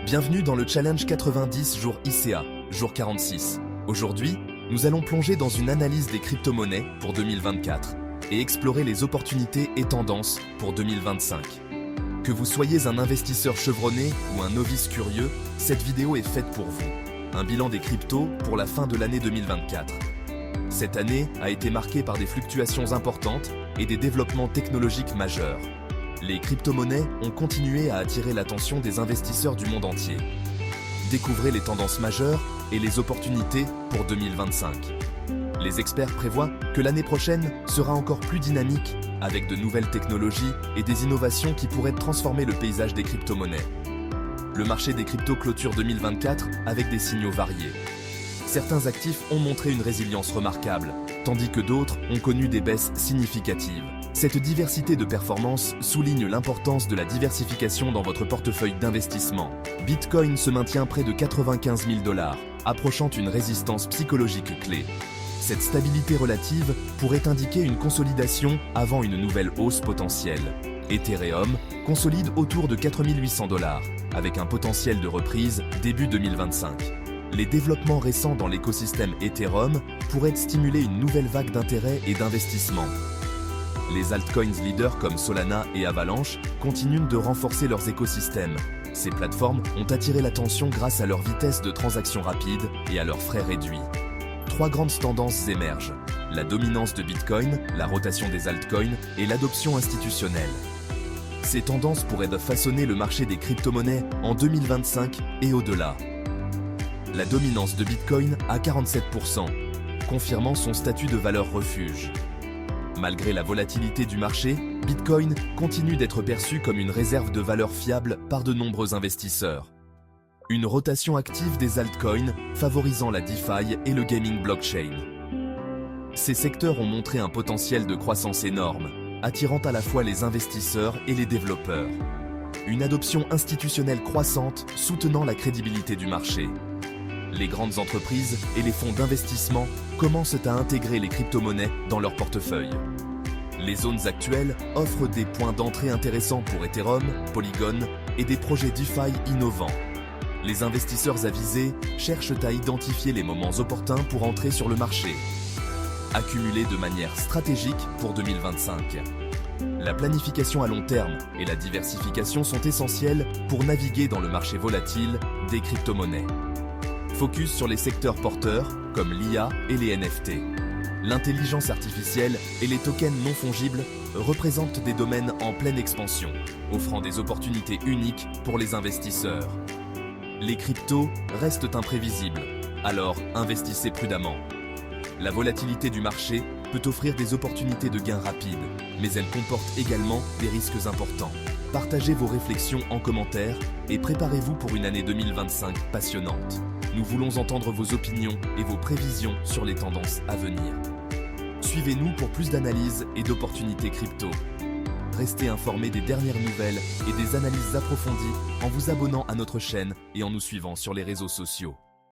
Bienvenue dans le Challenge 90 jours ICA, jour 46. Aujourd'hui, nous allons plonger dans une analyse des crypto-monnaies pour 2024 et explorer les opportunités et tendances pour 2025. Que vous soyez un investisseur chevronné ou un novice curieux, cette vidéo est faite pour vous. Un bilan des cryptos pour la fin de l'année 2024. Cette année a été marquée par des fluctuations importantes et des développements technologiques majeurs. Les crypto-monnaies ont continué à attirer l'attention des investisseurs du monde entier. Découvrez les tendances majeures et les opportunités pour 2025. Les experts prévoient que l'année prochaine sera encore plus dynamique avec de nouvelles technologies et des innovations qui pourraient transformer le paysage des crypto-monnaies. Le marché des cryptos clôture 2024 avec des signaux variés. Certains actifs ont montré une résilience remarquable, tandis que d'autres ont connu des baisses significatives. Cette diversité de performances souligne l'importance de la diversification dans votre portefeuille d'investissement. Bitcoin se maintient près de 95 000 $, approchant une résistance psychologique clé. Cette stabilité relative pourrait indiquer une consolidation avant une nouvelle hausse potentielle. Ethereum consolide autour de 4 800 $, avec un potentiel de reprise début 2025. Les développements récents dans l'écosystème Ethereum pourraient stimuler une nouvelle vague d'intérêt et d'investissement. Les altcoins leaders comme Solana et Avalanche continuent de renforcer leurs écosystèmes. Ces plateformes ont attiré l'attention grâce à leur vitesse de transaction rapide et à leurs frais réduits. Trois grandes tendances émergent: la dominance de Bitcoin, la rotation des altcoins et l'adoption institutionnelle. Ces tendances pourraient façonner le marché des crypto-monnaies en 2025 et au-delà. La dominance de Bitcoin à 47%, confirmant son statut de valeur refuge. Malgré la volatilité du marché, Bitcoin continue d'être perçu comme une réserve de valeur fiable par de nombreux investisseurs. Une rotation active des altcoins favorisant la DeFi et le gaming blockchain. Ces secteurs ont montré un potentiel de croissance énorme, attirant à la fois les investisseurs et les développeurs. Une adoption institutionnelle croissante soutenant la crédibilité du marché. Les grandes entreprises et les fonds d'investissement commencent à intégrer les crypto-monnaies dans leur portefeuille. Les zones actuelles offrent des points d'entrée intéressants pour Ethereum, Polygon et des projets DeFi innovants. Les investisseurs avisés cherchent à identifier les moments opportuns pour entrer sur le marché. Accumuler de manière stratégique pour 2025. La planification à long terme et la diversification sont essentielles pour naviguer dans le marché volatile des crypto-monnaies. Focus sur les secteurs porteurs, comme l'IA et les NFT. L'intelligence artificielle et les tokens non fongibles représentent des domaines en pleine expansion, offrant des opportunités uniques pour les investisseurs. Les cryptos restent imprévisibles, alors investissez prudemment. La volatilité du marché peut offrir des opportunités de gains rapides, mais elle comporte également des risques importants. Partagez vos réflexions en commentaire et préparez-vous pour une année 2025 passionnante. Nous voulons entendre vos opinions et vos prévisions sur les tendances à venir. Suivez-nous pour plus d'analyses et d'opportunités crypto. Restez informés des dernières nouvelles et des analyses approfondies en vous abonnant à notre chaîne et en nous suivant sur les réseaux sociaux.